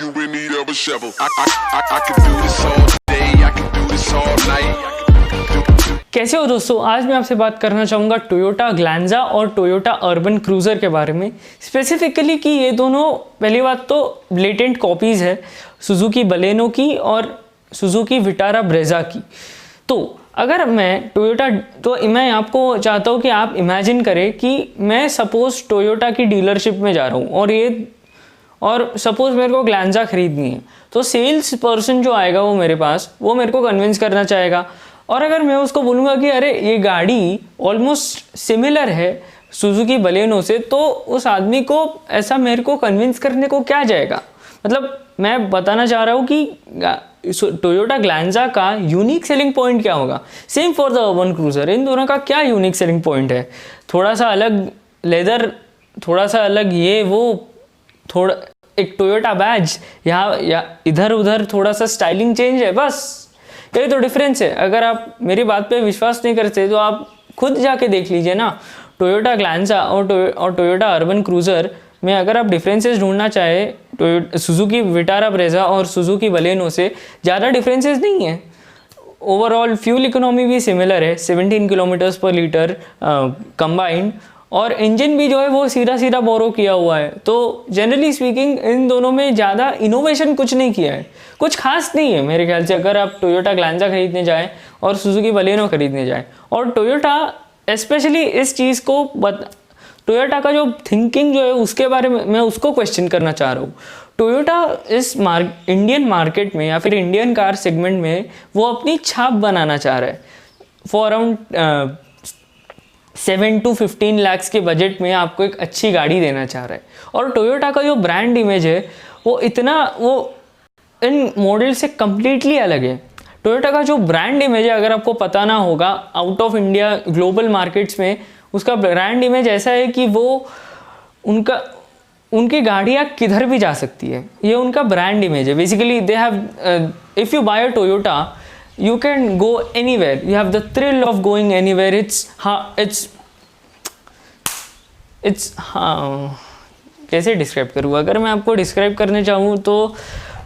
you in need of a shovel. I could do this all day, I could do this all night. कैसे हो दोस्तों, आज मैं आपसे बात करना चाहूँगा टोयोटा ग्लैंजा और टोयोटा अर्बन क्रूज़र के बारे में। स्पेसिफिकली कि ये दोनों, पहली बात तो ब्लेटेंट कॉपीज़ है सुजुकी बलेनो की और सुजुकी विटारा ब्रेजा की। तो अगर मैं टोयोटा, तो मैं आपको चाहता हूँ कि आप इमेजिन करें कि मैं सपोज़ टोयोटा की डीलरशिप में जा रहा हूँ और सपोज़ मेरे को ग्लैंजा ख़रीदनी है, तो सेल्स पर्सन जो आएगा वो मेरे पास, वो मेरे को कन्विंस करना चाहेगा। और अगर मैं उसको बोलूँगा कि अरे ये गाड़ी ऑलमोस्ट सिमिलर है सुजुकी बलेनो से, तो उस आदमी को ऐसा मेरे को कन्विंस करने को क्या जाएगा। मतलब मैं बताना चाह रहा हूँ कि टोयोटा ग्लैंजा का यूनिक सेलिंग पॉइंट क्या होगा। Same for the urban cruiser, इन दोनों का क्या यूनिक सेलिंग पॉइंट है। थोड़ा सा अलग लेदर, थोड़ा सा अलग ये वो, थोड़ा एक टोयोटा बैज यहाँ या इधर उधर थोड़ा सा स्टाइलिंग चेंज है, बस यही तो डिफरेंस है। अगर आप मेरी बात पे विश्वास नहीं करते तो आप खुद जाके देख लीजिए ना। टोयोटा ग्लैंजा और टोयोटा अर्बन क्रूज़र में अगर आप डिफरेंसेस ढूंढना चाहे सुजुकी विटारा ब्रेजा और सुजुकी बलेनो से ज़्यादा डिफरेंसेस नहीं है। ओवरऑल फ्यूल इकोनॉमी भी सिमिलर है, 17 किलोमीटर्स पर लीटर कंबाइंड, और इंजन भी जो है वो सीधा बोरो किया हुआ है। तो जनरली स्पीकिंग इन दोनों में ज़्यादा इनोवेशन कुछ नहीं किया है, कुछ खास नहीं है मेरे ख्याल से। अगर आप टोयोटा ग्लैंजा खरीदने जाएँ और सुजुकी बलेनो खरीदने जाएँ, और टोयोटा स्पेशली इस चीज़ को टोयोटा का जो थिंकिंग जो है उसके बारे में मैं उसको क्वेश्चन करना चाह रहा हूँ। टोयोटा इस इंडियन मार्केट में या फिर इंडियन कार सेगमेंट में वो अपनी छाप बनाना चाह रहा है। फॉर अराउंड 7 to 15 लाख के बजट में आपको एक अच्छी गाड़ी देना चाह रहा है। और टोयोटा का जो ब्रांड इमेज है वो इन मॉडल से कम्प्लीटली अलग है। टोयोटा का जो ब्रांड इमेज है, अगर आपको पता ना होगा, out of India global markets में उसका ब्रांड इमेज ऐसा है कि वो उनकी गाड़ियाँ किधर भी जा सकती है, ये उनका ब्रांड इमेज है। Basically they have, if you buy a Toyota you can go anywhere, you have the thrill of going anywhere. it's कैसे डिस्क्राइब करूँ। अगर मैं आपको डिस्क्राइब करने चाहूँ तो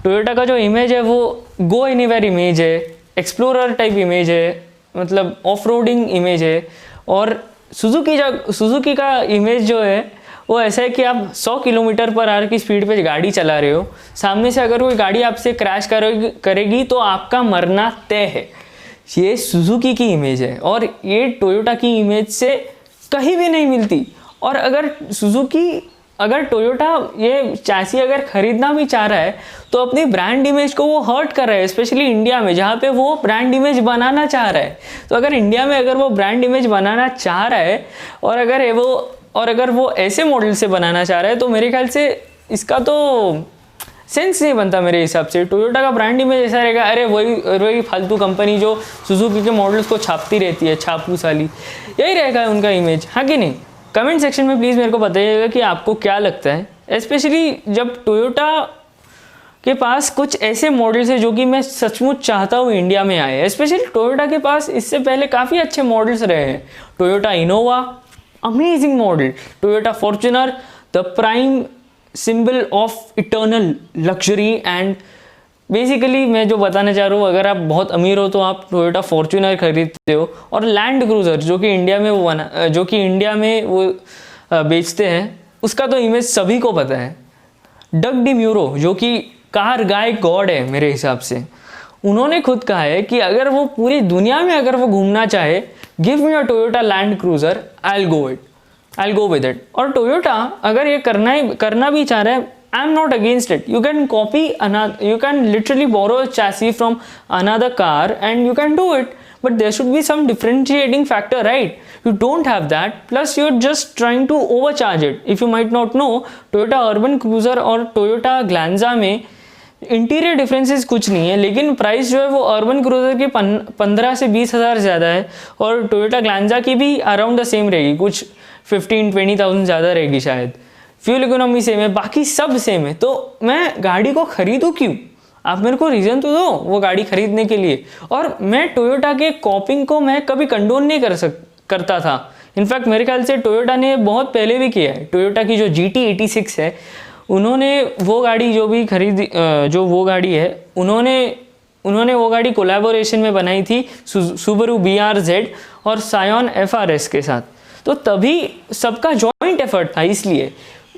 टोयोटा का जो इमेज है वो गो एनीवेयर इमेज है, एक्सप्लोरर टाइप इमेज है, मतलब ऑफ रोडिंग इमेज है। और सुजुकी का इमेज जो है वो ऐसा है कि आप 100 किलोमीटर पर आवर की स्पीड पे गाड़ी चला रहे हो, सामने से अगर कोई गाड़ी आपसे क्रैश करेगी तो आपका मरना तय है। ये सुजुकी की इमेज है और ये टोयोटा की इमेज से कहीं भी नहीं मिलती। और अगर टोयोटा ये चैसी अगर ख़रीदना भी चाह रहा है तो अपनी ब्रांड इमेज को वो हर्ट कर रहा है, स्पेशली इंडिया में जहाँ पे वो ब्रांड इमेज बनाना चाह रहा है। तो अगर इंडिया में अगर वो ब्रांड इमेज बनाना चाह रहा है और अगर वो ऐसे मॉडल से बनाना चाह रहा है, तो मेरे ख्याल से इसका तो सेंस नहीं बनता मेरे हिसाब से। टोयोटा का ब्रांड इमेज ऐसा रहेगा, अरे वही फालतू कंपनी जो सुजुकी के मॉडल्स को छापती रहती है, छापूस वाली, यही रहेगा उनका इमेज, हाँ कि नहीं। कमेंट सेक्शन में प्लीज़ मेरे को बताइएगा कि आपको क्या लगता है, स्पेशली जब टोयोटा के पास कुछ ऐसे मॉडल्स हैं जो कि मैं सचमुच चाहता हूँ इंडिया में आए। स्पेशली टोयोटा के पास इससे पहले काफ़ी अच्छे मॉडल्स रहे हैं। Toyota Innova, amazing model. Toyota Fortuner, the prime symbol of eternal luxury. And basically मैं जो बताना चाह रहा हूँ, अगर आप बहुत अमीर हो तो आप टोयोटा फॉर्च्यूनर खरीदते हो। और लैंड क्रूज़र जो कि इंडिया में वो बेचते हैं, उसका तो इमेज सभी को पता है। डग डिम्यूरो जो कि कार गाय गॉड है मेरे हिसाब से, उन्होंने खुद कहा है कि अगर वो पूरी दुनिया में अगर वो घूमना चाहे, give me a Toyota Land Cruiser, I will go with it. और टोयोटा अगर ये करना भी चाह रहा है, I am not against it. You can literally borrow a chassis from another car and you can do it, but there should be some differentiating factor, right? You don't have that, plus you're just trying to overcharge it. If you might not know, Toyota Urban Cruiser और Toyota Glanza में interior differences कुछ नहीं है, लेकिन price जो है वो urban cruiser की 15 से 20 हज़ार ज़्यादा है और टोयोटा ग्लैंजा की भी अराउंड द सेम रहेगी, कुछ 15-20,000 ज़्यादा रहेगी शायद। फ्यूल इकोनॉमी सेम है, बाकी सब सेम है। तो मैं गाड़ी को ख़रीदूँ क्यों? आप मेरे को रीज़न तो दो वो गाड़ी खरीदने के लिए। और मैं टोयोटा के कॉपिंग को मैं कभी कंडोन नहीं करता था। इनफैक्ट मेरे ख्याल से टोयोटा ने बहुत पहले भी किया है। टोयोटा की जो GT86 है उन्होंने वो गाड़ी जो भी खरीदी, जो वो गाड़ी है, उन्होंने वो गाड़ी कोलैबोरेशन में बनाई थी सुबारू BRZ और सायन FRS के साथ। तो तभी सबका जॉइंट एफर्ट था, इसलिए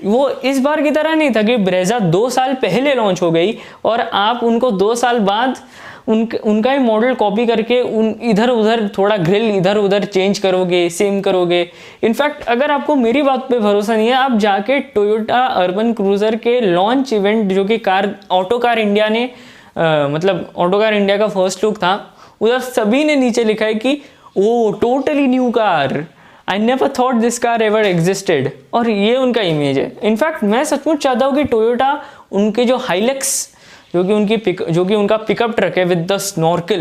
वो इस बार की तरह नहीं था कि ब्रेजा 2 साल पहले लॉन्च हो गई और आप उनको 2 साल बाद उनका ही मॉडल कॉपी करके इधर उधर थोड़ा ग्रिल इधर उधर चेंज करोगे, सेम करोगे। इनफैक्ट अगर आपको मेरी बात पे भरोसा नहीं है, आप जाके टोयोटा अर्बन क्रूजर के लॉन्च इवेंट जो कि ऑटो कार इंडिया ने मतलब ऑटो कार इंडिया का फर्स्ट लुक था, उधर सभी ने नीचे लिखा है कि oh totally new car, I never thought this car ever existed. और ये उनका इमेज है। इनफैक्ट मैं सचमुच चाहता हूँ कि टोयोटा उनके जो हाइलेक्स जो कि उनका पिकअप ट्रक है with the snorkel,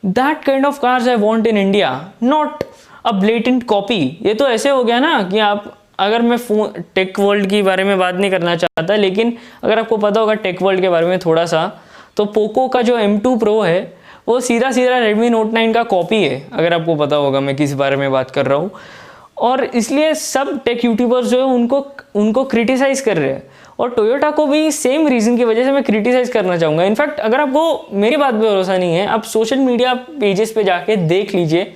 that kind of cars I want in India, not a blatant copy. ये तो ऐसे हो गया ना कि आप, अगर मैं टेक वर्ल्ड के बारे में बात नहीं करना चाहता, लेकिन अगर आपको पता होगा टेक वर्ल्ड के बारे में थोड़ा सा, तो पोको का जो M2 Pro है वो सीधा Redmi Note 9 का कॉपी है, अगर आपको पता होगा मैं किस बारे में बात कर रहा हूँ। और इसलिए सब टेक यूट्यूबर्स जो है उनको क्रिटिसाइज़ कर रहे हैं, और टोयोटा को भी सेम रीज़न की वजह से मैं क्रिटिसाइज़ करना चाहूँगा। इनफैक्ट अगर आपको मेरी बात पे भरोसा नहीं है, आप सोशल मीडिया पेजेस पे जाके देख लीजिए,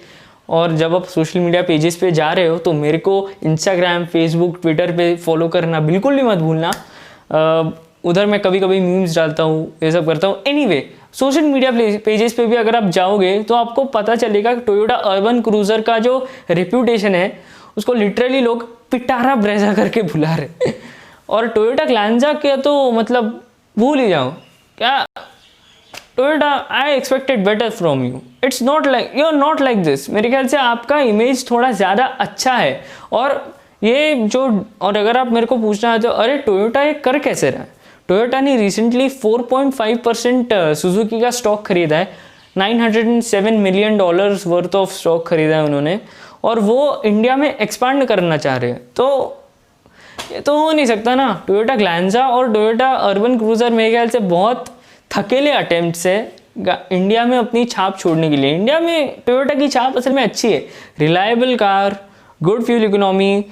और जब आप सोशल मीडिया पेजेस पे जा रहे हो तो मेरे को इंस्टाग्राम, फेसबुक, ट्विटर पे फॉलो करना बिल्कुल भी मत भूलना। उधर मैं कभी कभी मीम्स डालता हूँ, ये सब करता हूँ। एनीवे, सोशल मीडिया पेजेस पे भी अगर आप जाओगे तो आपको पता चलेगा कि टोयोटा अर्बन क्रूजर का जो रेप्यूटेशन है उसको लिटरली लोग पिटारा ब्रेजा करके बुला रहे और टोयोटा ग्लांजा के तो मतलब भूल ही जाओ। क्या Toyota, I expected better from you, it's not like, you are not like this. मेरे ख्याल से आपका इमेज थोड़ा ज़्यादा अच्छा है। और ये जो, और अगर आप मेरे को पूछना है तो अरे टोयोटा ये कर कैसे रहा है, टोयोटा ने रिसेंटली 4.5% सुजुकी का स्टॉक खरीदा है, $907 मिलियन वर्थ ऑफ स्टॉक खरीदा है उन्होंने, और वो इंडिया में एक्सपांड करना चाह रहे हैं। तो ये तो हो नहीं सकता ना। टोयोटा ग्लांजा और टोयोटा अर्बन क्रूजर मेरे ख्याल से बहुत थकेले अटेम्प्ट्स है इंडिया में अपनी छाप छोड़ने के लिए। इंडिया में टोयोटा की छाप असल में अच्छी है, reliable car, good fuel economy,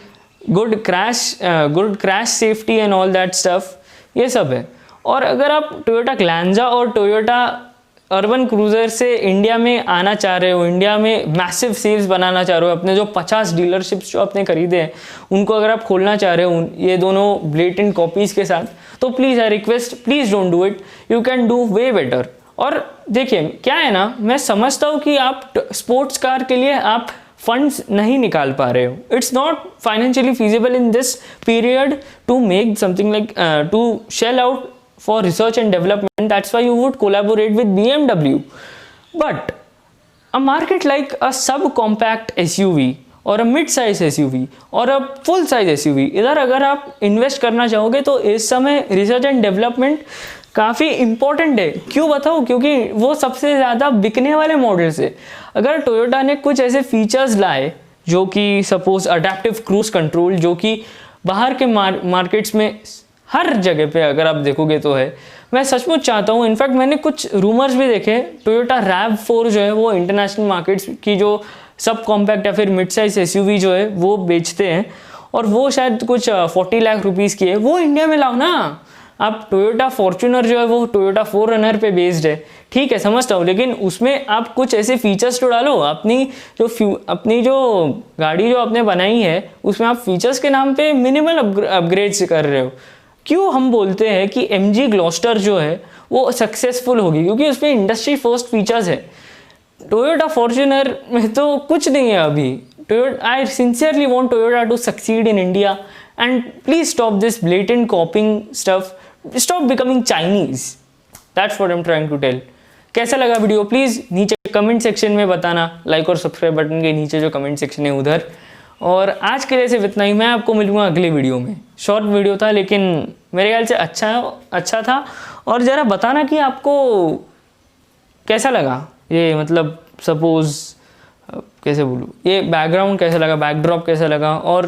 good crash safety and all that stuff, ये सब है। और अगर आप टोयोटा ग्लांजा और टोयोटा अर्बन क्रूजर से इंडिया में आना चाह रहे हो, इंडिया में मैसिव सेल्स बनाना चाह रहे हो, अपने जो 50 डीलरशिप्स जो आपने खरीदे हैं उनको अगर आप खोलना चाह रहे हो ये दोनों ब्लेटेंट कॉपीज़ के साथ, तो please I request, please don't do it, you can do way better. और देखिए क्या है ना, मैं समझता हूँ कि आप स्पोर्ट्स कार के लिए आप फंड्स नहीं निकाल पा रहे हो, it's not financially feasible in this period to make something like to shell out for research and development. That's why you would collaborate with BMW. But a market like a subcompact SUV or a mid-size SUV or a full-size SUV, इधर अगर आप invest करना चाहोगे तो इस समय research and development काफ़ी important है। क्यों बताऊँ? क्योंकि वो सबसे ज़्यादा बिकने वाले मॉडल्स है। अगर टोयोटा ने कुछ ऐसे फीचर्स लाए जो कि सपोज अडेप्टिव क्रूज कंट्रोल, जो कि बाहर के मार्केट्स में हर जगह पे अगर आप देखोगे तो है, मैं सचमुच चाहता हूँ। इनफैक्ट मैंने कुछ रूमर्स भी देखे, टोयोटा RAV4 जो है वो इंटरनेशनल मार्केट्स की जो सब कॉम्पैक्ट या फिर मिड साइज SUV जो है वो बेचते हैं, और वो शायद कुछ 40 लाख रुपीज़ की है, वो इंडिया में लाओ ना। आप टोयोटा फॉर्च्यूनर जो है वो टोयोटा 4Runner पे बेस्ड है, ठीक है समझता हूँ, लेकिन उसमें आप कुछ ऐसे फीचर्स तो डालो। अपनी जो गाड़ी जो आपने बनाई है उसमें आप फीचर्स के नाम पे मिनिमल अपग्रेड्स कर रहे हो। क्यों हम बोलते हैं कि MG ग्लॉस्टर जो है वो सक्सेसफुल होगी? क्योंकि उसमें इंडस्ट्री फर्स्ट फीचर्स है। टोयोटा फॉर्च्यूनर में तो कुछ नहीं है अभी। I sincerely want Toyota to succeed in India and please stop this blatant copying stuff, stop becoming Chinese, that's what I am trying to tell. कैसा लगा वीडियो प्लीज़ नीचे कमेंट सेक्शन में बताना, लाइक और सब्सक्राइब बटन के नीचे जो comment section है उधर। और आज के लिए सिर्फ इतना ही, मैं आपको मिलूंगा अगले वीडियो में। शॉर्ट वीडियो था लेकिन मेरे ख्याल से अच्छा था। और ज़रा बताना कि आपको कैसा लगा ये, मतलब सपोज़ कैसे बोलूँ, ये बैकग्राउंड कैसा लगा, बैकड्रॉप कैसा लगा, और